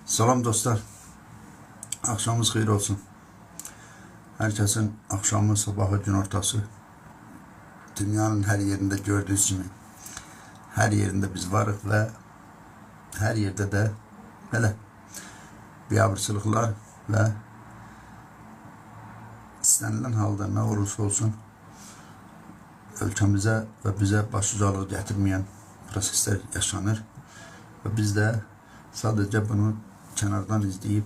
Salam dostlar, akşamınız xeyir olsun. Herkesin akşamı, sabahı, gün ortası. Dünyanın her yerinde gördüğünüz gibi her yerinde biz varıq ve her yerde de belə biabırçılıqlar ve istenilen halda ne olursa olsun ölkəmizə ve bize başucalığı getirmeyen prosesler yaşanır ve biz de sadece bunu kenardan izleyip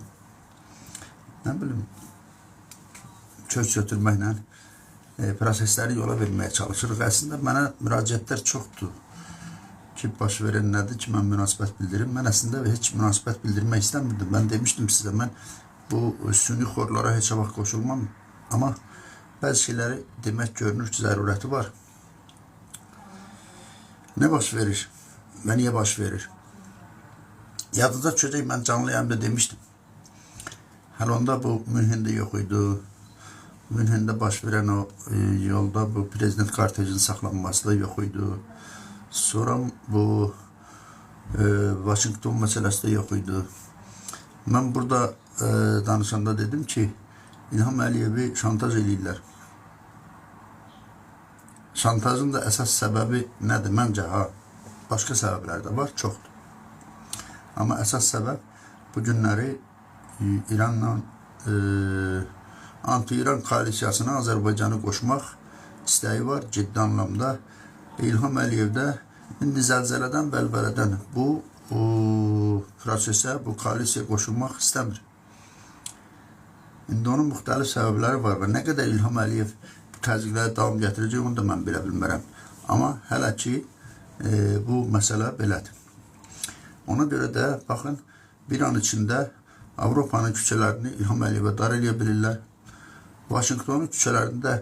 ne bileyim çöz götürməklə prosesləri yola verməyə çalışırıq. Əslində mənə müraciətlər çoxdur ki, baş verən nədir ki, mən münasibət bildirim. Mən əslində heç münasibət bildirmək istəmirdim. Mən demişdim sizə, mən bu süni xorlara heç vaxt qoşulmam. Amma bəzi şeyləri demək görünür ki, zərurəti var. Ne baş verir və niyə baş verir? Yadınıza düşəcək, mən canlı yayımda demişdim. Hələ onda bu Münhində yox idi. Münhində baş verən o yolda bu prezident kortejinin saxlanması da yox idi. Sonra bu Washington məsələsi də yox idi. Mən burada danışanda dedim ki, İlham Əliyevi şantaj eləyirlər. Şantajın da əsas səbəbi nədir? Məncə, başqa səbəblər də var, çoxdur. Amma əsas səbəb bu günləri İranla anti-İran koalisiyasına Azərbaycanı qoşmaq istəyi var ciddi anlamda. İlham Əliyev də indi zəlzələdən, bəlbələdən bu prosesə, bu koalisiyaya qoşulmaq istəmir. İndi onun müxtəlif səbəbləri var və nə qədər İlham Əliyev bu təzyiqləri davam gətirəcək, onu da mən bilə bilmərəm. Amma hələ ki bu məsələ belədir. Ona görə də baxın, bir an içində Avropanın küçələrini İlham Əliyevə dar eləyə bilirlər. Washingtonun küçələrində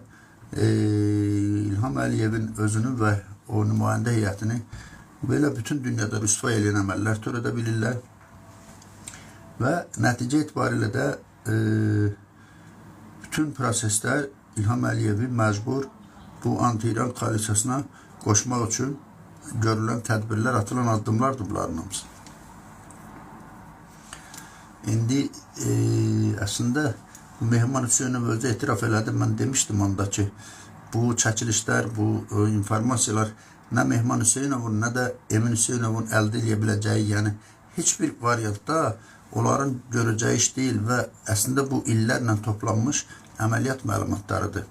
İlham Əliyevin özünü və o nümayəndə heyətini belə bütün dünyada rüsva eləyən əməllər törədə bilirlər. Və nəticə etibarilə də bütün proseslər İlham Əliyevi məcbur bu anti-İran koalisiyasına qoşmaq üçün görülən tədbirlər, atılan addımlardır bunların hamısı. İndi əslində Mehman Hüseynov özü etiraf elədi. Mən demişdim onda ki, bu çəkilişlər, bu informasiyalar nə Mehman Hüseynovun, nə də Emin Hüseynovun əldə edə biləcəyi, yəni heç bir variantda onların görəcəyi iş deyil və əslində bu illərlə toplanmış əməliyyat məlumatlarıdır.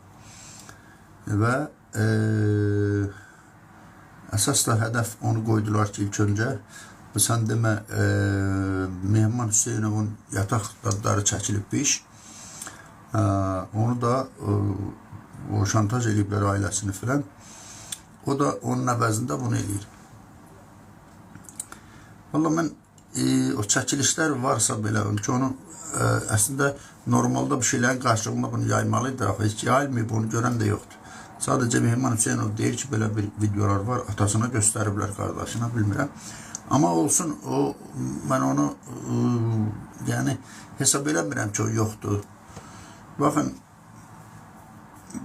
Və əsas da hədəf onu qoydular ki, ilk öncə bu sən demə Mehman Hüseynovun yataq dadları çəkilib bir iş. Onu da o şantaj eləyiblər ailəsini filan. O da onun əvəzində bunu eləyir. Valla mən o çəkilişlər varsa belə ki, onu əslində normalda bu şeylərin qarşılığında bunu yaymalıydı. Heç yayılmayıb, onu görən də yoxdur. Sadəcə Mehman Hüseynov deyir ki, belə bir videolar var, atasına göstəriblər, qardaşına, bilmirəm. Amma olsun, mən onu yəni hesab eləmirəm ki, o yoxdur. Baxın,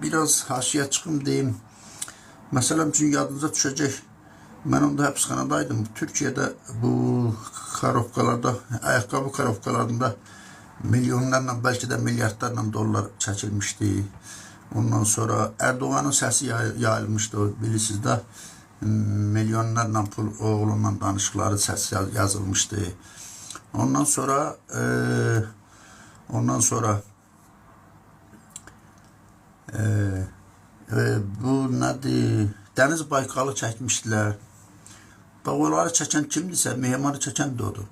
biraz haşiyə çıxım deyim. Məsələn üçün yadınıza düşəcək, mən onda həbsxanadaydım. Türkiyədə bu karovkalarda, ayaqqabı karovkalarında milyonlarla, bəlkə də milyardlarla dollar çəkilmişdi. Ondan sonra Erdoğan'ın səsi yayılmışdı, bilirsiniz də, milyonlarla pul oğlunla danışıqları səsi yazılmışdı. Ondan sonra bu nədir? Dəniz Baykalı çəkmişdilər. Bax, onları çəkən kimdirsə, Mehmanı çəkən də odur.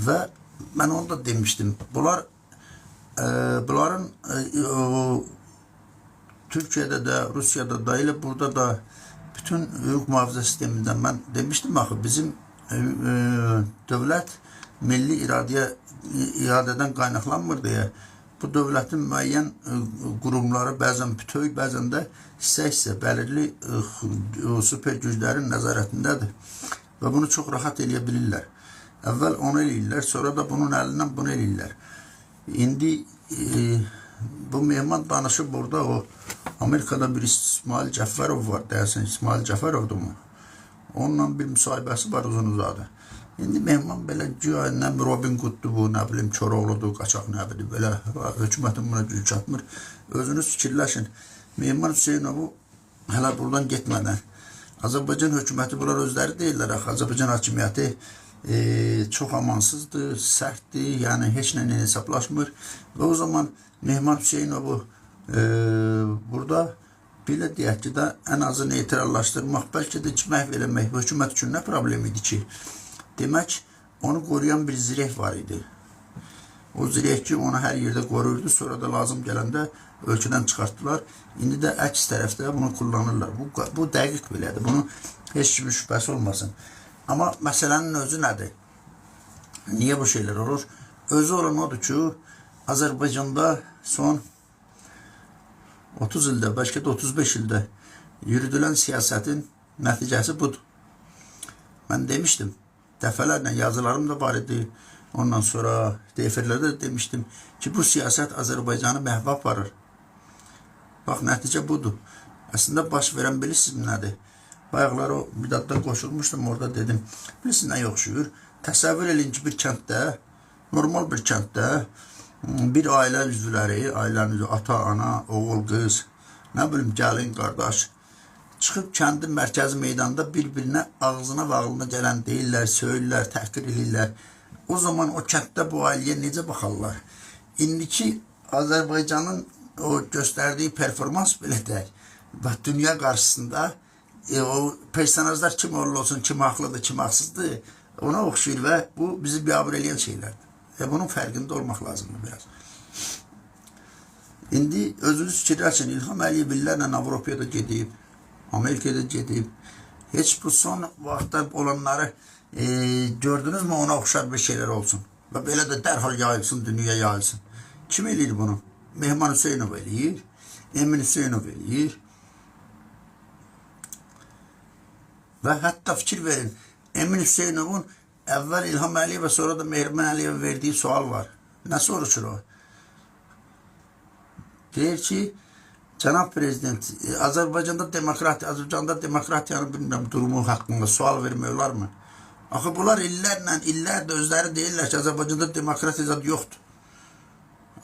Və mən onu da demişdim. Bunların Türkiyədə də, Rusiyada da, elə burada da bütün hüquq mühafizə sistemindən mən demişdim, axı, bizim dövlət milli iradədən qaynaqlanmır deyə bu dövlətin müəyyən qurumları bəzən bütöv, bəzən də hissə-hissə bəlirli super güclərin nəzarətindədir. Və bunu çox rahat eləyə bilirlər. Əvvəl onu eləyirlər, sonra da bunun əlindən bunu eləyirlər. İndi bu Mehman danışıb burada, o Amerikada bir İsmail Cəfərov var, deyəsən İsmail Cəfərovdur mu? Onunla bir müsahibəsi var uzun uzadı. İndi Mehman belə güya nə Robin Hood'dur bu, nə bilim Koroğlu'dur, qaçaq nə bilim, belə hökumətin buna güc çatmır. Özünüz fikirləşin. Mehman Hüseynovu hələ buradan getmədən Azərbaycan hökuməti bunlar özləri deyirlər. Azərbaycan hakimiyyəti çox amansızdır, sərtdir, yəni heç nə hesablaşmır. Və o zaman Mehman Hüseynovu burada belə deyək ki də ən azı neytrallaşdırmaq, bəlkə də məhv eləmək hökumət üçün nə problem idi ki? Demək, onu qoruyan bir zireh var idi. O zireh ki, onu hər yerdə qoruyurdu, sonra da lazım gələndə ölkədən çıxartdılar. İndi də əks tərəfdə bunu kullanırlar. Bu dəqiq belədir. Bunun heç kimi şübhəsi olmasın. Amma məsələnin özü nədir? Niyə bu şeylər olur? Özü olan odur ki, Azərbaycanda son 30 ildə, bəlkə də 35 ildə yürüdülən siyasətin nəticəsi budur. Mən demişdim, dəfələrlə yazılarım da var idi. Ondan sonra efirlərdə de demişdim ki, bu siyasət Azərbaycanı məhvə aparır. Bax, nəticə budur. Əslində baş verən bilirsiniz nədir? Bayaqlar o müddətdə qoşulmuşdum, orada dedim. Bilirsiniz nə yoxşuyur? Təsəvvür edin ki, bir kənddə, normal bir kənddə bir ailə üzvləri, ailənin üzvü, ata, ana, oğul, qız, nə bilim, gəlin, qardaş, çıxıb kəndin mərkəzi meydanda bir-birinə ağzına və ağlına gələn deyirlər, söylürlər, təhqir edirlər. O zaman o kənddə bu ailəyə necə baxarlar? İndiki Azərbaycanın o göstərdiyi performans belə deyək, dünya qarşısında o personajlar kim olsun, kim haqlıdır, kim haqsızdır, ona oxşuyur və bu bizi biabır eləyən şeylərdir. Bunun fərqində olmaq lazımdır biraz. İndi özünüz fikirləşin, İlham Əliyev illərlə Avropaya da gedib, Amerika'da gedib. Heç bu son vaxtda olanları gördünüzmü, ona oxşar bir şeyler olsun. Və belə də dərhal yayılsın, dünya yayılsın. Kim eləyir bunu? Mehman Hüseynov eləyir, Emin Hüseynov eləyir. Və hətta fikir verin, Emin Hüseynovun əvvəl İlham Əliyev və sonra da Mehman Əliyevə verdiyi sual var. Nə soruşur o? Deyir ki, Cənab Prezident, Azərbaycanda demokratiyanın bilmirəm durumu haqqında sual vermək olar mı? Axı bunlar illərdə özləri deyirlər ki, Azərbaycanda demokratiya zad yoxdur.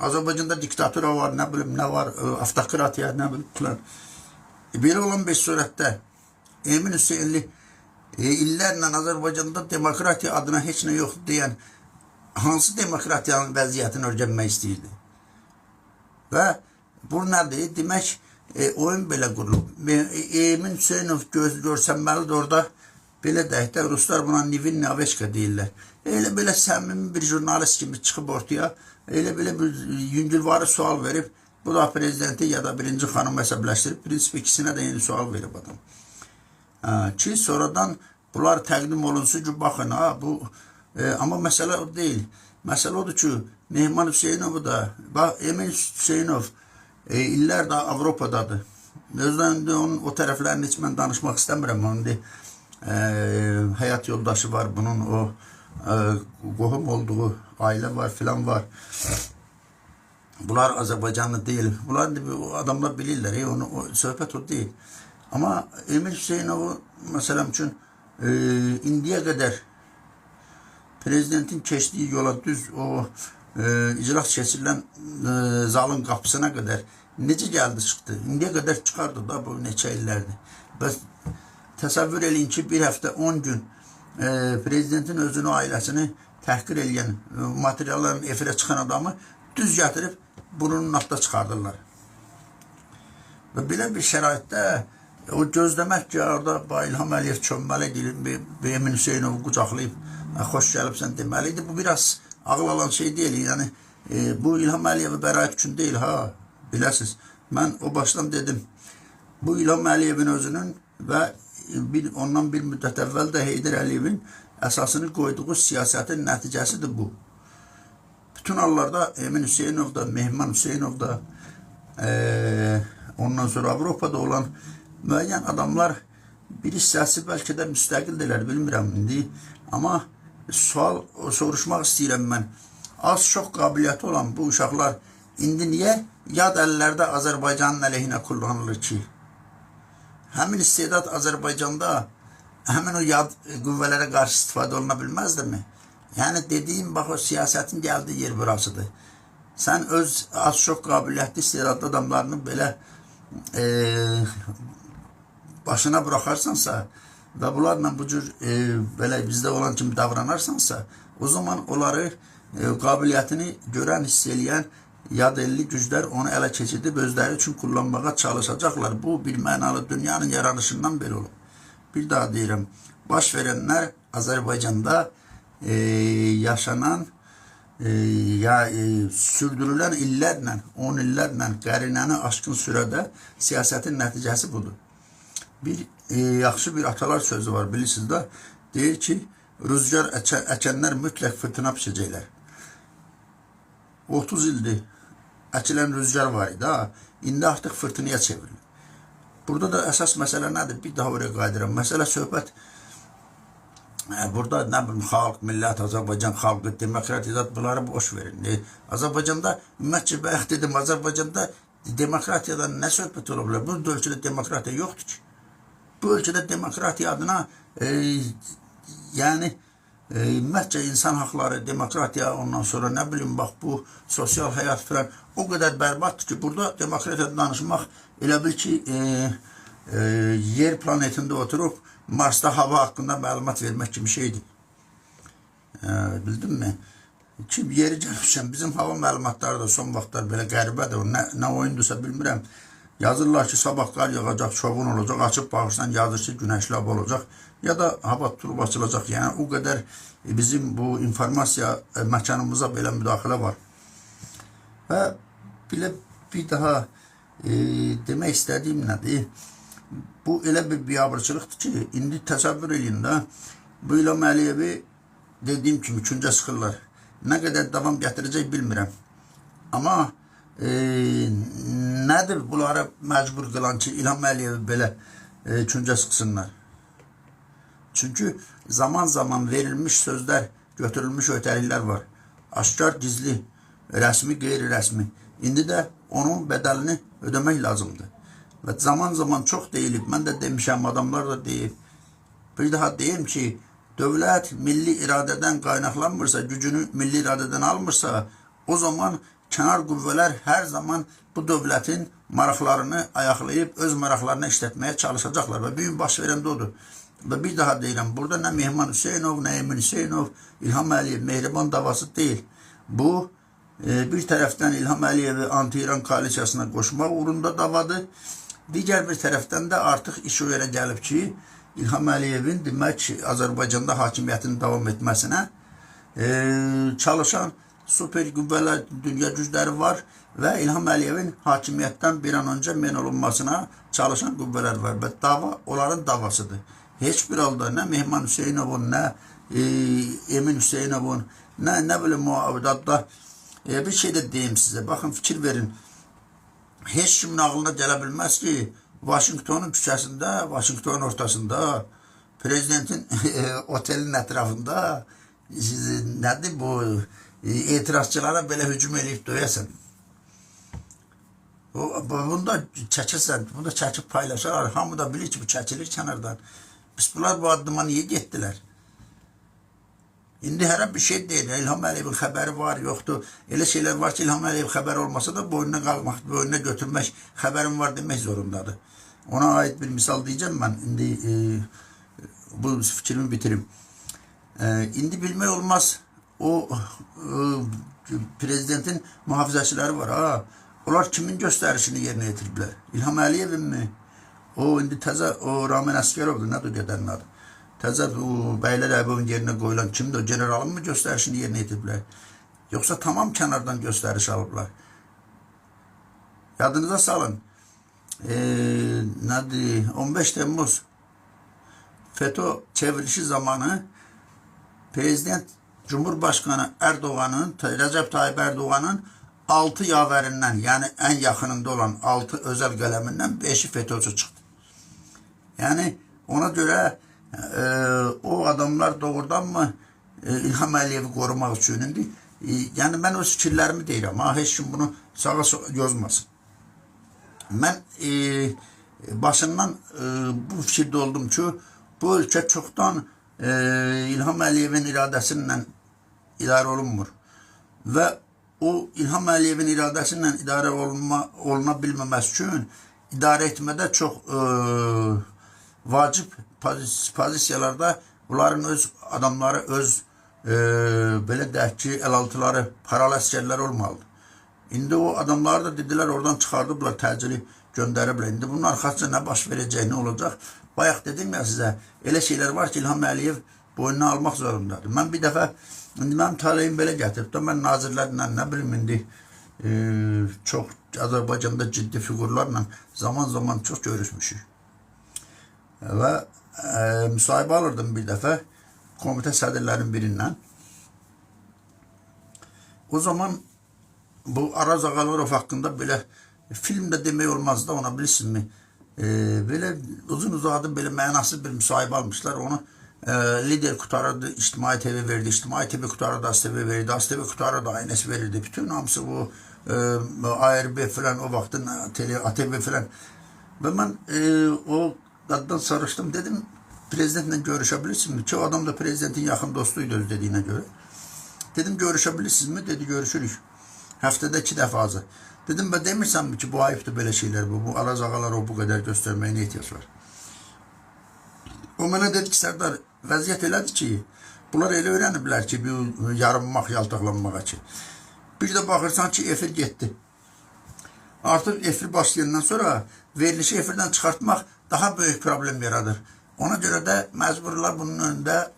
Azərbaycanda diktatura var, nə bilim, nə var, avtokratiya, nə bilim, falan. Belə olan bir surətdə Emin Hüseynli illərlə Azərbaycanda demokratiya adına heç nə yoxdur deyən hansı demokratiyanın vəziyyətini öyrənmək istəyirdi? Və bu nədir? Demək, oyun belə qurulub. Emin Hüseynov görsənməlidir orada, belə deyək də, Ruslar buna Nivin Naveşka deyirlər. Elə belə səmimi bir jurnalist kimi çıxıb ortaya, elə belə bir yüngülvarı sual verib, bu da prezidenti ya da birinci xanım əsəbləşdirib, prinsip ikisinə də yeni sual verib adam. Ki sonradan bunlar təqdim olunsun ki, baxın, amma məsələ o deyil. Məsələ odur ki, Mehman Hüseynovu da, Emin Hüseynov illərdə Avropadadır. Özdən onun o tərəflərini heç mən danışmaq istəmirəm. Onun həyat yoldaşı var, bunun o qohum olduğu ailə var, filan var. Bunlar Azərbaycanlı deyil. Bunlar adamlar bilirlər, söhbət o deyil. Amma Emin Hüseynovu, məsələn üçün, indiyə qədər prezidentin keçdiyi yola düz o iclas keçirilən zalın qapısına qədər necə gəldi çıxdı? İndiyə qədər çıxardı da bu neçə illərdir. Bəs təsəvvür eləyin ki, bir həftə 10 gün prezidentin özünü, ailəsini təhqir eləyən materialların efirə çıxan adamı düz gətirib bunun altında çıxardırlar. Və belə bir şəraitdə o gözləmək ki, orada İlham Əliyev çönməli deyil, Emin Hüseynovu qucaqlayıb, xoş gəlibsən deməliydi. Bu biraz ağıl alan şey deyil. Yəni, bu İlham Əliyevə bəraət üçün deyil, biləsiniz. Mən o başdan dedim, bu İlham Əliyevin özünün və ondan bir müddət əvvəl də Heydər Əliyevin əsasını qoyduğu siyasətin nəticəsidir bu. Bütün hallarda Emin Hüseynov da, Mehman Hüseynov da, ondan sonra Avropada olan müəyyən adamlar bir hissəsi bəlkə də müstəqildirlər, bilmirəm indi. Amma soruşmaq istəyirəm mən. Az çox qabiliyyəti olan bu uşaqlar indi niyə yad əllərdə Azərbaycanın əleyhinə kullanılır ki? Həmin istedad Azərbaycanda hemen o yad qüvvələrə qarşı istifadə oluna bilməzdimi? Yəni dediyim bax o siyasetin geldiği yer burasıdır. Sen öz az çok qabiliyyətli istedadlı adamlarını belə başına bırakarsansa ve bunlarla bu cür böyle bizde olan kimi davranarsansa, o zaman onları qabiliyyətini görən, hiss eləyən yad elli güclər onu ələ keçirib özləri üçün kullanmağa çalışacaklar. Bu bir mənalı dünyanın yaranışından beri olur. Bir daha deyirəm, baş verenler Azərbaycanda yaşanan sürdürülen illərlə, 10 illərlə qərinəni aşkın sürədə siyasetin nəticəsi budur. Bir yaxşı bir atalar sözü var, bilirsiniz də, deyir ki, rüzgar əkənlər mütləq fırtına pişəcəklər. 30 ildir əkilən rüzgar var idi, indi artıq fırtınaya çevrilir. Burada da əsas məsələ nədir? Bir daha oraya qayıdıram. Məsələ söhbət, burada nə bilim, xalq, millət, Azərbaycan xalqı, demokratiyadan bunları boş verin. Azərbaycanda, ümumiyyətcə bayaq dedim, Azərbaycanda demokratiyadan nə söhbət ola bilər? Bu ölkədə demokratiya yoxdur ki. Bu ölkədə demokratiya adına yani ümumiyyətcə insan haqları, demokratiya, ondan sonra nə bilim, bax bu sosial həyat falan o qədər bərbaddır ki, burada demokratiyadan danışmaq elə bil ki, yer planetində oturub Marsda hava haqqında məlumat vermək kimi şeydir. Bildin mi? Ki, yeri gəlmişəm, bizim hava məlumatları da son vaxtlar belə qəribədir, nə oyundursa bilmirəm. Yazırlar ki, sabah qar yağacaq, çoğun olacaq, açıb bağırsan yazır ki, günəşli hava olacaq ya da hava tutulub açılacaq. Yəni, o qədər bizim bu informasiya məkanımıza belə müdaxilə var. Və bir daha demək istədiyim nədir? Bu elə bir biabırçılıqdır ki, indi təsəvvür edin də, bu İlham Əliyevi dediyim kimi küncə sıxırlar. Nə qədər davam gətirəcək bilmirəm. Amma nədir bunlara məcbur qılan ki, İlham Əliyevi belə küncə sıxsınlar? Çünkü zaman zaman verilmiş sözler, götürülmüş ötəliklər var. Aşkar, gizli, rəsmi, qeyri-rəsmi. İndi də onun bədəlini ödəmək lazımdır. Və zaman zaman çox deyilib, mən də demişəm, adamlar da deyib. Bir daha deyim ki, dövlət milli iradədən qaynaqlanmırsa, gücünü milli iradədən almırsa, o zaman kənar qüvvələr hər zaman bu dövlətin maraqlarını ayaqlayıb, öz maraqlarını işlətməyə çalışacaqlar. Və bir gün baş verən də odur. Və bir daha deyirəm, burada nə Mehman Hüseynov, nə Emin Hüseynov, İlham Əliyev, Mehriban davası deyil. Bu, bir tərəfdən İlham Əliyevi anti-İran koalisiyasına qoşmaq uğrunda davadır. Digər bir tərəfdən də artıq iş o yerə gəlib ki, İlham Əliyevin demək Azərbaycanda hakimiyyətinin davam etməsinə çalışan super qüvvələr, dünya gücləri var və İlham Əliyevin hakimiyyətdən bir an öncə men olunmasına çalışan qüvvələr var və dava onların davasıdır. Heç bir halda nə Mehman Hüseynovun, nə Emin Hüseynovun, nə bilim o adda bir şey də deyim sizə. Baxın, fikir verin. Heç kimin ağlına gələ bilməz ki, Washingtonun küçəsində, Washingtonun ortasında, prezidentin otelin ətrafında nədir bu, etirazçılara belə hücum edib döyəsən. Bunda çəkirsən, bunda çəkib paylaşar, hamı da bilir ki, bu çəkilir kənardan. Biz bunlar bu addıma niye getdilər? İndi hər bir şey deyil, İlham Əliyevin xəbəri var, yoxdur. Elə şeylər var ki, İlham Əliyev xəbəri olmasa da boynuna qalmaq, boynuna götürmək, xəbərim var demək zorundadır. Ona ait bir misal deyəcəm mən, indi bu fikrimi bitirim. İndi bilmək olmaz, o prezidentin mühafizəçiləri var, ha. Onlar kimin göstərişini yerinə yetiriblər? İlham Əliyevin mi? O indi təzə, o Ramin Əsgərovdur, nədir gedənin adı? Təzə bəylər əbovun yerinə qoyulan kimdir? O generalın mı göstərişini yerinə yetiriblər? Yoxsa tamam kənardan göstəriş alıblar? Yadınıza salın. Nədir? 15 Temmuz FETÖ çevrilişi zamanı Prezident Cumhurbaşkanı Erdoğan'ın, Recep Tayyip Erdoğan'ın 6 yavərindən, yəni ən yaxınında olan 6 özəl qələmindən 5'i FETÖ'cü çıxdı. Yəni ona görə o adamlar doğrudan mı İlham Əliyevi qorumaq üçün indi? Yəni mən öz fikirlərimi deyirəm, ha, heç kim bunu sağa yozmasın. Mən başından bu fikirdə oldum ki, bu ölkə çoxdan İlham Əliyevin iradəsindən idarə olunmur. Və o İlham Əliyevin iradəsindən idarə oluna bilməməsi üçün idarə etmədə çox vacib pozisiyalarda bunların öz adamları, öz belə deyək ki, əlaltıları, paralı əsgərlər olmalıdır. İndi o adamları da dedilər, oradan çıxardıblar, təcili göndəriblər. İndi bunun arxasında nə baş verəcək, nə olacaq? Bayaq dedim ya sizə, elə şeylər var ki, İlham Əliyev boynuna almaq zorundadır. Mən bir dəfə, indi mənim taleyim belə gətirib də, mən nazirlərlə, nə bilim, indi çox Azərbaycanda ciddi figurlarla zaman çox görüşmüşük. Və müsahibə alırdım bir dəfə komitə sədrlərinin birindən. O zaman bu Araz Ağalarov haqqında belə filmdə demək olmaz da, ona bilirsinizmi? Belə uzun-uzadı belə mənasız bir müsahibə almışlar. Onu lider qutarırdı, İctimai TV verdi, İctimai TV qutarırdı, ASTV verdi, ASTV qutarırdı, ANS verirdi. Bütün hamısı bu ARB falan, o vaxtın ATV falan. Və mən o addan soruşdum, dedim, prezidentle görüşebilirsiniz ki, o adam da prezidentin yakın dostuydu öz dediğine göre. Dedim, görüşebilirsiniz mi? Dedi, görüşürük. Haftada 2 dəfə azı. Dedim, ben demirsən mi ki, bu ayıbdır belə şeyler bu. Bu Araz ağalar o bu kadar göstermeye ne ihtiyaç var? O mənə dedi ki, Sərdar, vəziyyət elədir ki, bunlar elə öyrəniblər ki, bir yarınmaq, yaltaqlanmağa ki. Bir de baxırsan ki, efir getdi. Artık efir başlayandan sonra verilişi efirden çıkartmaq daha büyük problem yaradır. Ona göre de mecburlar bunun önünde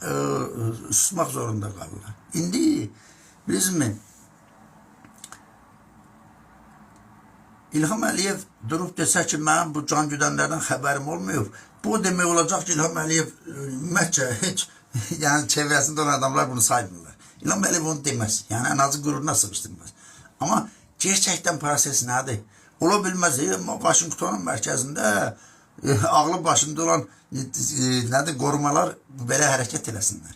susmak zorunda kalırlar. İndi bilirsiniz, İlham Əliyev durup desə ki, mənim bu can güdənlərdən xəbərim olmuyor. Bu demək olacaq ki, İlham Əliyev ümumiyyətcə heç, yani çevrəsində olan adamlar bunu saymırlar. İlham Əliyev onu deməz. Yani en azı qüruruna sıkıştırmaz. Ama gerçekten proses nədir? Ola bilməz. Vaşinqtonun mərkəzində ağlı başında olan nədir, qorumalar belə hərəkət eləsinlər.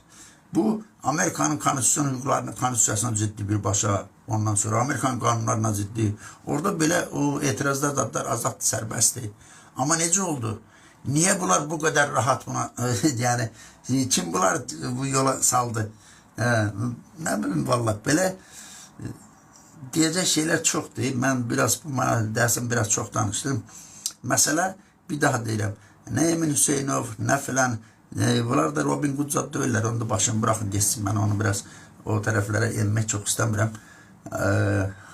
Bu, Amerikanın konstitusyon hüquqlarına, konstitusiyasına ciddi bir başa, ondan sonra Amerikan qanunlarına ciddi. Orada belə o etirazlar zadlar azaddır, sərbəstdir. Amma necə oldu? Niye bunlar bu kadar rahat buna, yani kim bunlar bu yola saldı? Ne bileyim vallahi, belə diyecek şeyler çoxdur. Mən biraz, dersim biraz çok danıştım. Mesela bir daha deyirəm, ne Emin Hüseynov, ne filan, bunlar da Robin Hood zad deyirlər, onu da başını bırakın geçsin, ben onu biraz o tərəflərə enmək çox istəmirəm.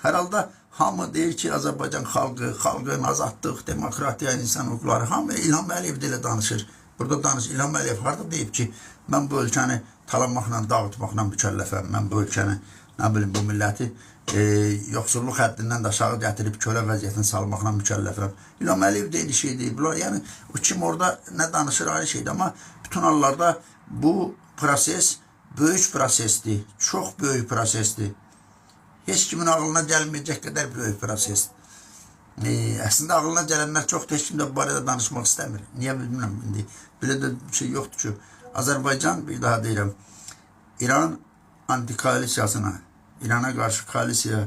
Herhalde hamı deyir ki, Azərbaycan xalqın azadlıq, demokratiya, insan hüquqları, hamı İlham Əliyev ilə danışır. Burada danışır, İlham Əliyev harada deyib ki, mən bu ölkəni talanmaqla, dağıtmaqla mükəlləfəm, mən bu ölkəni, nə bilim, bu milləti yoxsulluq həddindən də aşağı gətirib kölə vəziyyətini salmaqla mükəlləfəm. İlham Əliyev də eyni şey deyib. Yəni, o kim orada nə danışır, aynı şeydir. Amma bütün hallarda bu proses böyük prosesdir. Çox böyük prosesdir. Heç kimin ağlına gəlməyəcək qədər böyük prosesdir. Əslində ağlına gələnlər çox, heç kim də bu barədə danışmaq istəmir. Niyə bilmirəm, indi belə də bir şey yoxdur ki, Azərbaycan, bir daha deyirəm, İran antikoalisiyasına, İrana qarşı koalisiya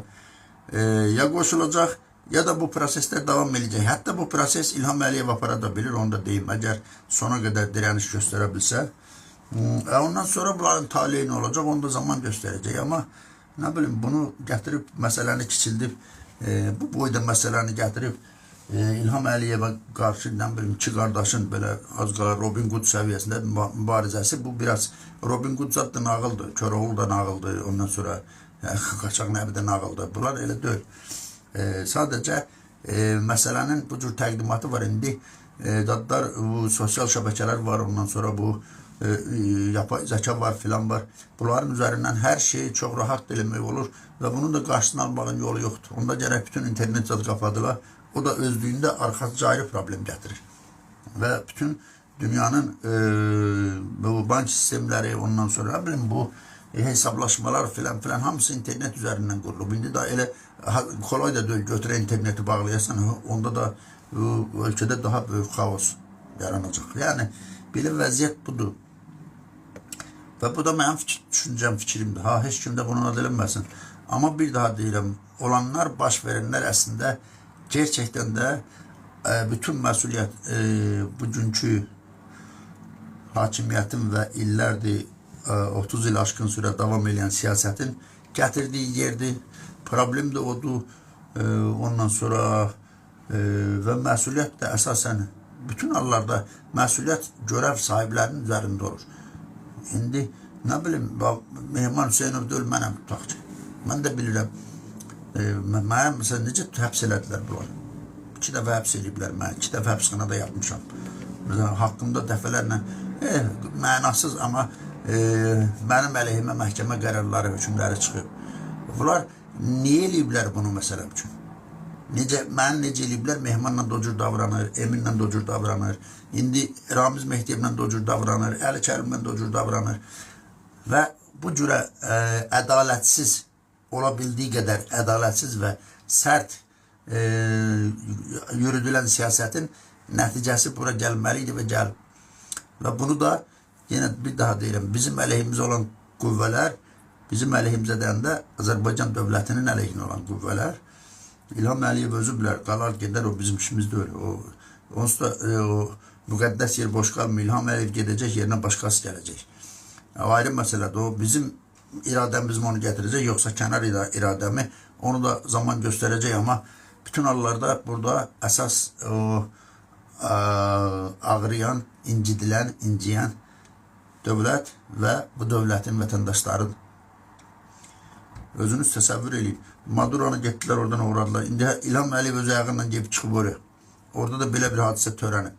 ya qoşulacaq, ya da bu proseslər davam edəcək. Hətta bu proses İlham Əliyev apara da bilir, onu da deyim, əgər sona qədər dirəniş göstərə bilsə. Ondan sonra bunların taleyi nə olacaq, onu da zaman göstərəcək. Amma nə bilim, bunu gətirib, məsələni kiçildib, bu boyda məsələni gətirib, İlham Əliyevə qarşı, nə bilim, 2 qardaşın belə az qala Robin Hood səviyyəsində mübarizəsi, bu biraz Robin Hood zad da nağıldır, Köroğlu da nağıldır, ondan sonra Qaçaq Nəbi də nağıldır. Bunlar elə deyil. Sadəcə məsələnin bu cür təqdimatı var. İndi dadlar, bu sosial şəbəkələr var, ondan sonra bu yapay zəka var, filan var. Bunların üzərindən hər şeyi çox rahat eləmək olur və bunun da qarşısını almağın yolu yoxdur. Onda gərək bütün internet zad qapadılar. O da özlüyündə arxasıca ayrı problem gətirir. Və bütün dünyanın bu bank sistemləri, ondan sonra nə bilim, bu hesablaşmalar filan hamısı internet üzerinden kurulub. İndi da elə kolay da deyil, götürə interneti bağlayasan, onda da ölkədə daha böyük xaos yaranacaq. Yəni belə vəziyyət budur. Və bu da mənim düşüncəm, fikrimdir. Heç kim də bunun adı eləməsin. Amma bir daha deyirəm, olanlar, baş verənlər əslində gerçəkdən də bütün məsuliyyət bugünkü hakimiyyətin və illərdir 30 il aşkın süre davam edən siyasətin gətirdiyi yerdir. Problem də odur. Ondan sonra və məsuliyyət də əsasən bütün hallarda məsuliyyət görev sahiblərinin üzərində olur. İndi nə bilim, Mehman Hüseynov deyil, mənəm tutaq ki. Mən də bilirəm, mənə məsələn necə həbs elədilər bunlar. 2 dəfə həbs eləyiblər, mən 2 dəfə həbsxanada yapmışam. Haqqımda dəfələrlə mənasız, amma mənim əleyhimə məhkəmə qərarları, hökümləri çıxıb. Bunlar niyə eləyiblər bunu məsələm üçün? Mən necə eləyiblər? Mehmanla da o cür davranır, Eminlə də o cür davranır. İndi Ramiz Mehdiyevlə də o cür davranır, Əli Kərimlə də o cür davranır. Və bu cürə ədalətsiz, ola bildiyi qədər ədalətsiz və sərt yürüdülən siyasətin nəticəsi bura gəlməliydi və gəlib. Və bunu da yenə bir daha deyirəm, bizim əleyhimizə olan qüvvələr, bizim əleyhimizə deyəndə Azərbaycan dövlətinin əleyhinə olan qüvvələr, İlham Əliyev özü bilər, qalar gedər, o bizim işimiz deyil. Onsuz da müqəddəs yer boş qalmıyor, İlham Əliyev gedəcək, yerinə başqası gələcək. Ayrı məsələdir, o bizim iradəmiz onu gətirəcək, yoxsa kənar iradəmi onu da zaman göstərəcək, amma bütün hallarda burada əsas ağrıyan, incidilən, inciyən dövlət və bu dövlətin vətəndaşlarıdır. Özünüz təsəvvür edin. Maduro'nu getdilər, oradan uğradılar. İndi İlham Əliyev öz ayağından gelib çıxıb oraya. Orada da belə bir hadisə törənib.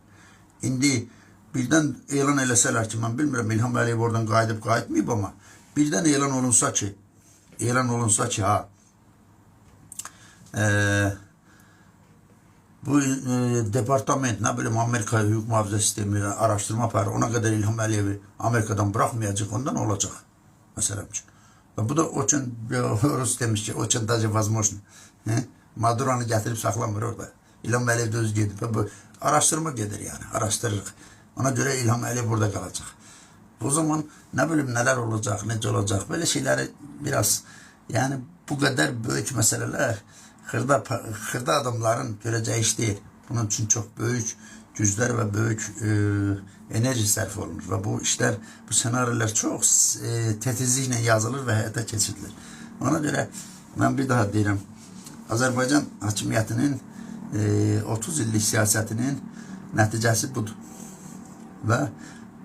İndi birdən elan eləsələr ki, mən bilmirəm İlham Əliyev oradan qayıtmayıb, amma birdən elan olunsa ki, ha, bu departament, nə bilim, Amerika hüquq mühafizə sistemi araştırma aparır, ona qədər İlham Əliyevi Amerikadan bırakmayacaq, ondan olacaq, məsələm üçün. Bu da o üçün, Rus demiş ki, o üçün даже возможно. Maduro'nu getirip saklamır orada. İlham Əliyev de özü gedib. Bu araştırma gedir yani, araştırırıq. Ona göre İlham Əliyev burada kalacak. O zaman ne bileyim neler olacak, necə olacak, böyle şeyleri biraz, yani bu kadar büyük meseleler xırda adamların göreceği iş değil. Bunun için çok büyük gücler ve büyük enerji sərf olunur və bu işler, bu senaryolar çok titizliklə yazılır və həyata keçirilir. Ona göre ben bir daha deyirəm, Azərbaycan hakimiyyətinin 30 illik siyasətinin nəticəsi budur. Və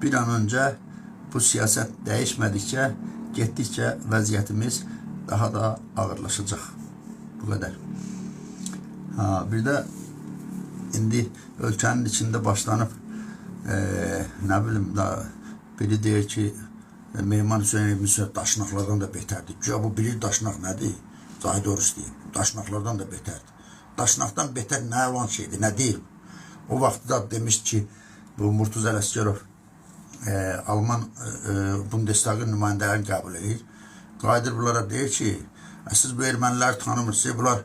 bir an önce bu siyasət dəyişmədikcə, getdikcə vəziyyətimiz daha da ağırlaşacaq. Bu kadar. Bir de indi ölkənin içinde başlanıb ne bileyim da biri deyir ki Mehman Hüseynov daşnaqlardan da betərdir. Güya bu bilir daşnaq nədir? Zahid Oruç deyir. Daşnaqlardan da betərdir. Daşnaqdan betər nə olan şeydir, nə deyil? O vaxtda demiş ki bu Murtuz Ələsgərov Alman Bundestagın nümayəndələrini qəbul edir. Qayıdır bunlara deyir ki siz bu erməniləri tanımırsınız, bunlar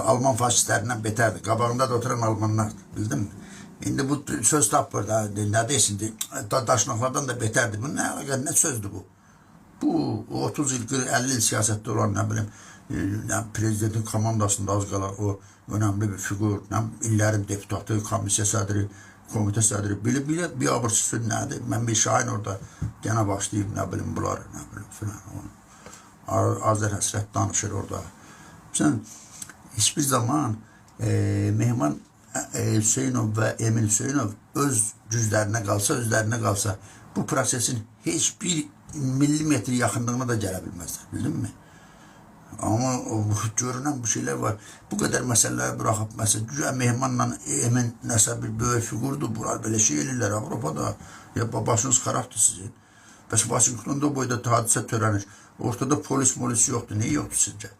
Alman faşistlərindən betərdir. Qabağında da oturan Almanlardır. Bildin mi? İndi bu söz tapır da, ne deysin, daşnaqlardan da betərdir. Bu nə sözdür bu? Bu 30 il, 50 il siyasette olan, ne bileyim, prezidentin komandasında az qalar o önemli bir figur, illerin deputatı, komissiya sədri, komitə sədri, bir abırsız söz nədir? Mən bir şahin orada gene başlayayım, ne bileyim, bunlar, ne bileyim, filan. Azər Həsrət danışır orada. Sen hiçbir zaman Mehman Hüseynov ve Emin Hüseynov öz cüzlerine kalsa, özlerine kalsa bu prosesin hiçbir milimetre yakınlığına da gelebilmezler. Bildin mi? Ama görünen bu şeyler var. Bu kadar meseleleri bırakıp mesela Mehman'la Emin nəsə bir böyük figurdur. Bunlar böyle şey elirler Avrupa'da. Ya başınız xarabdır sizin. Bəs Washington'da boyda hadisə törənir. Ortada polis yoktu. Niye yoktu sizce?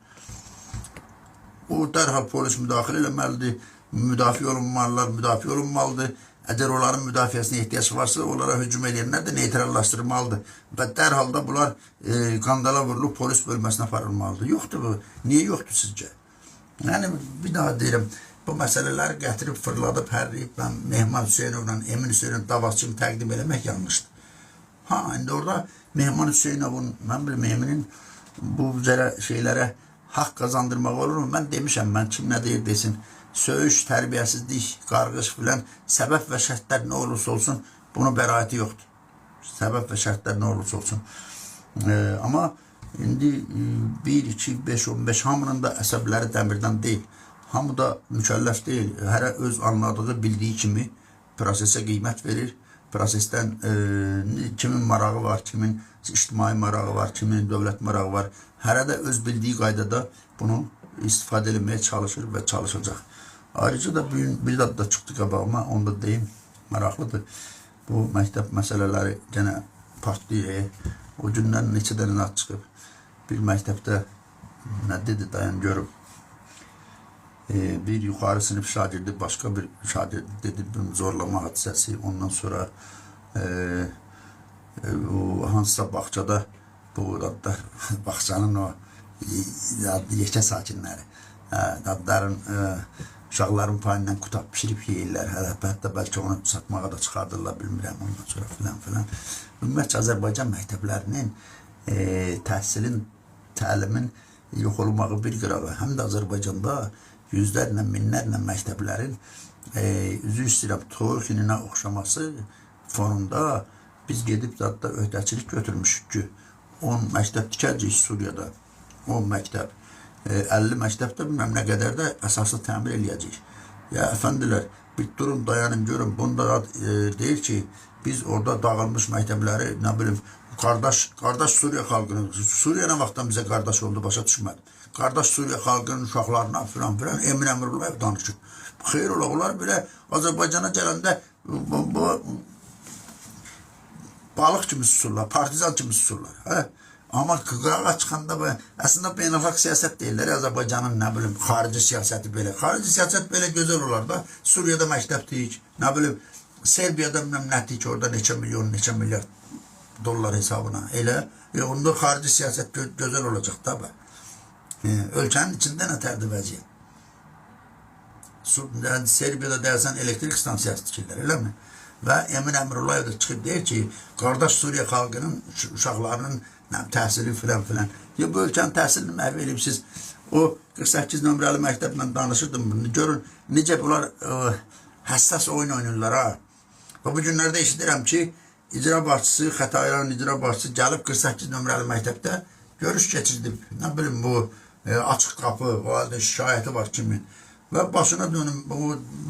O derhal polis müdaxil eləməlidir. Müdafiə olunmalıdır. Əgər onların müdafiəsinə ehtiyac varsa, onlara hücum edənlər də neytrallaşdırılmalıdır. Və dərhal da bunlar qandala vurulub polis bölməsinə aparılmalıdır. Yoxdur bu. Niye yoktu sizce? Yani bir daha deyirəm, bu məsələləri gətirib, fırladıb, hərləyib, mən Mehman Hüseynovla Emin Hüseynov davasını təqdim eləmək yanlışdır. Ha, indi orada Mehman Hüseynovun, mən bilmem, Eminin bu şeylərə haqq qazandırmaq olur mu? Mən demişəm, mən kim nə deyir desin, söyüş, tərbiyəsizlik, qarğış filan, səbəb və şərtlər nə olursa olsun, bunun bəraəti yoxdur. Səbəb və şərtlər nə olursa olsun. Amma indi 1, 2, 5, 15 hamının da əsəbləri dəmirdən deyil. Hamı da mükəlləf deyil. Hərə öz anladığı, bildiyi kimi prosesə qiymət verir. Prosesdən kimin marağı var, kimin ictimai marağı var, kimin dövlət marağı var. Hərə də öz bildiyi qaydada bunu istifadə etməyə çalışır və çalışacaq. Ayrıca da bir da çıxdı qabağıma, onu da deyim, maraqlıdır. Bu məktəb məsələləri gənə partlayır. O gündən neçə dənə ad çıxıb. Bir məktəbdə nə dedi, dayan görüm. Bir yuxarı sınıf şagirdi, başqa bir şagirdi dedi, zorlama hadisəsi. Ondan sonra hansısa bağçada, bu dadlar, bağçanın o yekə sakinləri, dadların, uşaqların payından qutab pişirib yeyirlər, hətta bəlkə onu satmağa da çıxardırlar, bilmirəm, ondan sonra filan. Ümumiyyətcə, Azərbaycan məktəblərinin təhsilin, təlimin yox olmağı bir qırağı, həm də Azərbaycanda yüzlərlə, minlərlə məktəblərin üzü istəyirəm, Tolkien'inə oxşaması fonunda biz gedib da öhdəçilik götürmüşük ki, 10 məktəb tikəcəyik Suriyada, 10 məktəb, 50 məktəbdə bilməm nə qədər də əsaslı təmir eləyəcəyik. Ya, əfəndilər, bir durun, dayanın, görün, bunda deyir ki, biz orada dağılmış məktəbləri, nə bilim, qardaş Suriya xalqının, Suriya nə vaxtdan bizə qardaş oldu, başa düşmədim. Qardaş Suriya xalqının uşaqlarına filan, Emin Əmrullayev danışır. Xeyr ola, onlar belə Azərbaycana gələndə balıq kimi susurlar, partizan kimi susurlar. Amma qırağa çıxanda əslində beynəlxalq siyasət deyirlər, Azərbaycanın nə bilim, xarici siyasəti belə. Xarici siyasət belə gözəl olar da, Suriyada məktəbdik, nə bilim, Serbiyada nətik orada neçə milyon, neçə milyard dollar hesabına. Elə, onda xarici siyasət gözəl olacaq da. Ölkənin içində nətərdir vəziyyət? Serbiyada deyərsən elektrik stansiyası tikirlər, elə mi? Və Emin Əmrullayev da çıxıb deyir ki, qardaş Suriya xalqının uşaqlarının təhsili filan. Bu ölkənin təhsilini məhv edibsiz. O 48 nömrəli məktəblə danışırdım. Görün, necə bunlar həssas oyun oynayırlar ha. Və bu günlərdə eşidirəm ki, icra başçısı, Xətayanın icra başçısı gəlib 48 nömrəli məktəbdə görüş keçirdib. Nə bilim, bu açıq qapı, o halde şikayəti var kimin. Və başına dönüm,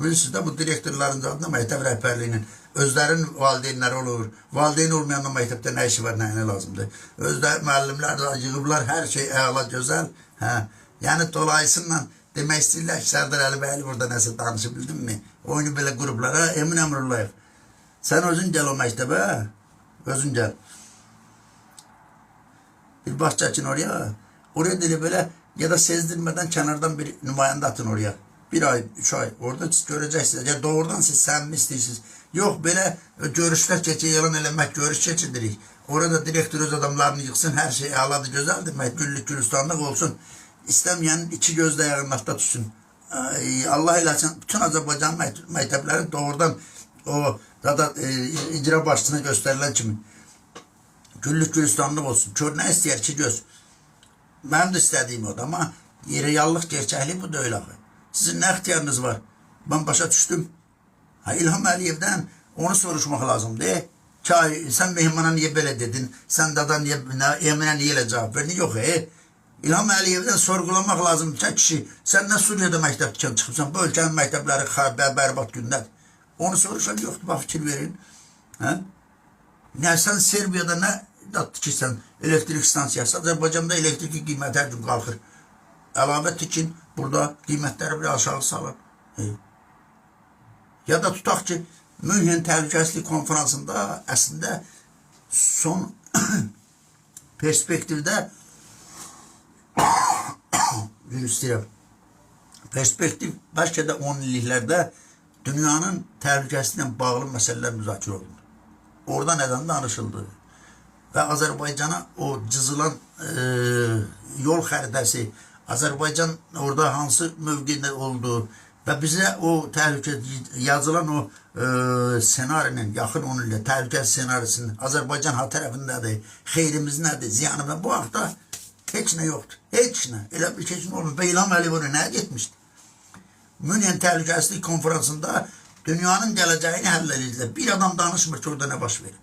bilirsiniz də bu direktorların adına məktəb rəhbərliyinin özlərinin valideynləri olur. Valideyn olmayanla məktəbdə nə işi var, nəyinə lazımdır. Özləri müəllimlər də yığıblar, hər şey əla, gözəl. Yəni dolayısıyla demək istəyirlər ki, Sərdar Əlibəyli burada nəsə danışıb, bildin mi? Oyunu belə qruplara, Emin Əmrullayev. Sən özün gəl o məktəbə, özün gəl. Bir baş çəkin oraya. Oraya deyil belə, ya da sezdirmədən kənardan bir nümayəndə atın oraya. 1 ay, 3 ay, orada siz görəcəksiniz. Ya doğrudan siz səmimi istəyirsiniz. Yox, belə görüşlər keçir, yalan eləmək, görüş keçirdirik. Orada direktor öz adamlarını yıxsın, hər şey əladır, gözəldir, güllük, gülistanlıq olsun. İstəməyənin 2 gözdə yağınlıqda tutsun. Allah eləsin, bütün Azərbaycan məktəbləri doğrudan o icra başçısına göstərilən kimi güllük, gülistanlıq olsun. Kör nə istəyər ki, göz. Mənim də istədiyim odur, amma reallıq, gerçəklik bu da öyle. Sizin nə ixtiyarınız var? Ben başa düştüm. İlham Əliyevdən onu soruşmaq lazımdır. Sen mehmana niye böyle dedin? Sen dada niye, Emin'e niye elə cavab verdin? Yox, İlham Əliyevdən sorgulamaq lazım. Kişi, sen nə Suriyada məktəbdən çıxıbsan? Bu ölkənin məktəbləri bərbad gündədir. Onu soruşan yoxdur, bax fikir verin. Sen Serbiyada nə tikirsən? Elektrik stansiyası. Azərbaycanda elektrik qiyməti hər gün qalxır. Əlavə tikin, burada qiymətləri bir aşağı salın. Ya da tutaq ki, Münhen Təhlükəsizlik Konferansında əslində son perspektivdə perspektiv bəlkə də 10 illiklərdə dünyanın təhlükəsizliklə bağlı məsələlər müzakirə olundu. Orada nədən danışıldı? Və Azərbaycana o cızılan yol xəritəsi, Azərbaycan orada hansı mövqedə oldu və bizə o yazılan o senarinin, yaxın 10 ildə təhlükəsizlik senarisinin Azərbaycan ha tərəfindədir, xeyrimiz nədir, ziyanı bu haqda heç nə yoxdur. Heç nə. Elə bir şey olmur. Və İlham Əliyev onu nəyə getmişdi? Münhen Təhlükəsizlik Konferansında dünyanın gələcəyini həll edirlər. Bir adam danışmır ki, orada nə baş verir.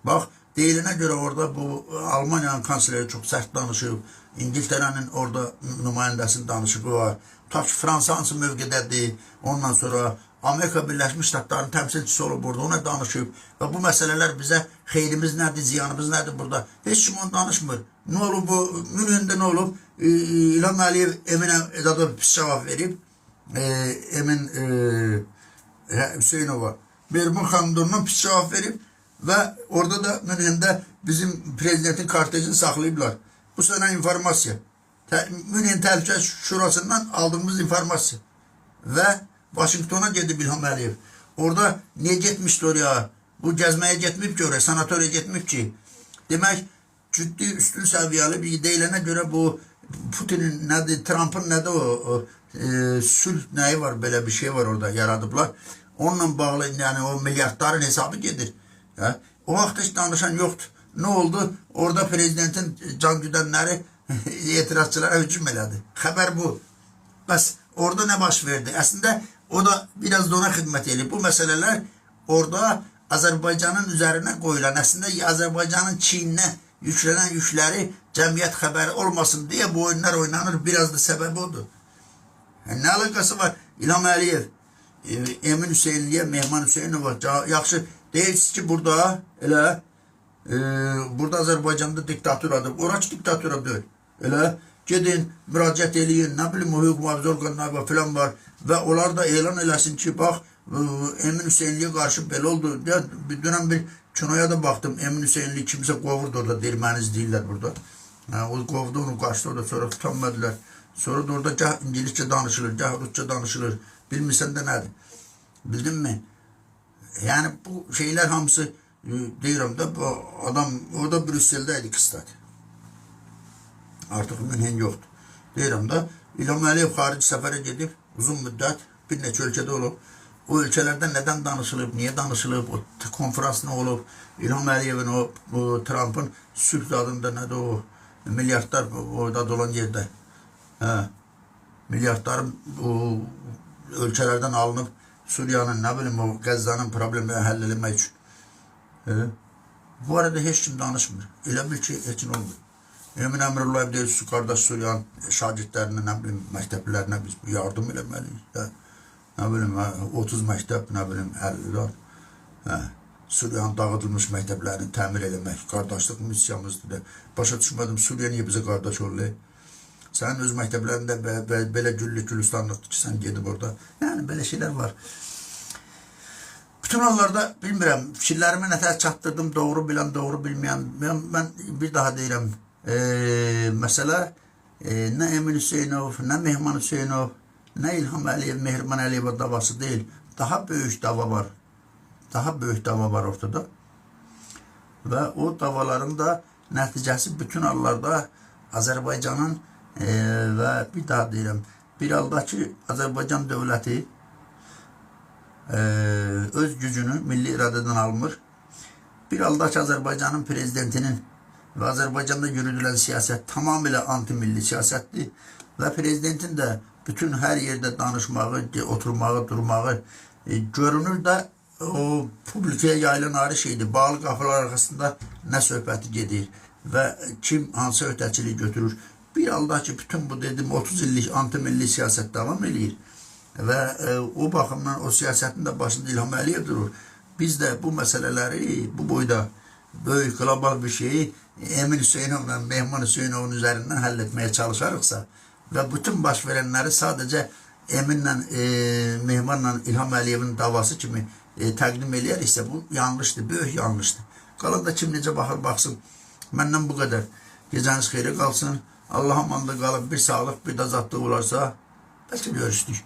Bax, deyilinə görə orada bu Almaniyanın kansleri çox sərt danışıb, İngiltərənin orada nümayəndəsinin danışığı var. Tutaq ki, Fransa hansı mövqedədir, ondan sonra Amerika Birləşmiş Ştatlarının təmsilçisi olub burada, ona danışıb və bu məsələlər bizə xeyrimiz nədir, ziyanımız nədir burada? Heç kim onu danışmır. Nə olub bu, Münhendə nə olub? İlham Əliyev Eminə Edada pis cavab verib, Emin Hüseynova Mehriban xanımdan pis cavab verib və orada da Münhendə bizim prezidentin kartejini saxlayıblar. Bu sənə informasiya. Münhen Təhlükəsizlik Şurasından aldığımız informasiya. Və Vaşinqtona gedib İlham Əliyev. Orada niyə getmişdi oraya? Bu gəzməyə getməyib ki oraya, sanatoriya getməyib ki. Demək, ciddi üstün səviyyəli bir deyilənə görə bu Putin'in nədir, Trump'ın nədir o sülh nəyi var, belə bir şey var orada yaradıblar. Onunla bağlı, yəni o milyardların hesabı gedir. O vaxt heç danışan yoxdur. Nə oldu? Orada prezidentin can güdənləri etirazçılara hücum elədi. Xəbər bu. Bəs orada nə baş verdi? Əslində o da biraz da ona xidmət edib. Bu məsələlər orada Azərbaycanın üzərinə qoyulan, əslində Azərbaycanın Çininə yüklənən yükləri cəmiyyət xəbəri olmasın deyə bu oyunlar oynanır. Biraz da səbəbi odur. Nə alakası var? İlham Əliyev, Emin Hüseynliyə, Mehman Hüseynova yaxşı deyirsiniz ki burada elə burada Azərbaycanda diktaturadır. Oranç diktatura deyil. Elə gedin, müraciət eləyin, nə bilim, hüquq mühafizə orqanları filan var və onlar da elan eləsin ki, bax, Emin Hüseynliyə qarşı belə oldu. Bir dönəm bir kinoya da baxdım, Emin Hüseynli kimsə qovurdu orada, erməniz deyirlər burada. O qovdu onu, qaçdı orada, sonra tutanmadılar. Sonra da orada gah İngilizcə danışılır, gah Rusça danışılır. Bilmirsən də nədir? Bildin mi? Yəni bu şeylər hamısı deyirəm də, bu adam orada Brüsseldə idi kıstat. Artıq Münhen yoxdur. Deyirəm də, İlham Əliyev xarici səfərə gedib, uzun müddət bir neçə ölkədə olub. O ölkələrdə nədən danışılıb, niyə danışılıb, o konferans nə olub, İlham Əliyevin o Trump'ın sülh adında nədir o milyardlar orada dolan yerdə. Milyardların ölkələrdən alınıb Suriyanın, nə bilim, o Qəzzanın problemləri həll eləmək üçün. Bu arada heç kim danışmır. Elə bil ki, heç kim olmur. Emin Əmrullayev deyir, qardaş Suriyanın şagirdlərinə, nə bilim, məktəblərinə biz yardım eləməliyik. Nə bilim, 30 məktəb, nə bilim, 54. Suriyanın dağıdılmış məktəblərini təmir eləmək, qardaşlıq missiyamızdır. Başa düşmədim, Suriya niyə bizə qardaş olur? Sənin öz məktəblərində belə güllük gülistanlıqdır ki, sən gedib orada. Yəni, belə şeylər var. Bütün onlarda, bilmirəm, fikirlərimi nətər çatdırdım, doğru bilən, doğru bilməyən. Mən bir daha deyirəm, məsələ nə Emin Hüseynov, nə Mehman Hüseynov, nə İlham Əliyev, Mehriban Əliyeva davası deyil. Daha böyük dava var. Daha böyük dava var ortada. Və o davaların da nəticəsi bütün hallarda Azərbaycanın və bir daha deyirəm, bir halda ki, Azərbaycan dövləti öz gücünü milli iradədən almır. Bir halda ki, Azərbaycanın prezidentinin və Azərbaycanda yürüdülən siyasət tamamilə anti-milli siyasətdir və prezidentin də bütün hər yerdə danışmağı, oturmağı, durmağı görünür də o publikaya yayılan ayrı şeydir. Bağlı qapılar arxasında nə söhbəti gedir və kim hansı öhdəçiliyi götürür. Bir halda ki, bütün bu dedim 30 illik anti-milli siyasət davam edir və o baxımdan o siyasətin də başında İlham Əliyev durur. Biz də bu məsələləri bu boyda böyük qlobal bir şeyi Emin Hüseynovla Mehman Hüseynovun üzərindən həll etməyə çalışarıqsa və bütün baş verənləri sadəcə Eminlə, Mehmanla İlham Əliyevin davası kimi təqdim eləyəriksə, bu yanlışdır, böyük yanlışdır. Qalan da kim necə baxır, baxsın. Məndən bu qədər. Gecəniz xeyri qalsın. Allah amanda qalıb bir sağlıq, bir də zatlıq olarsa, bəlkə görüşdük.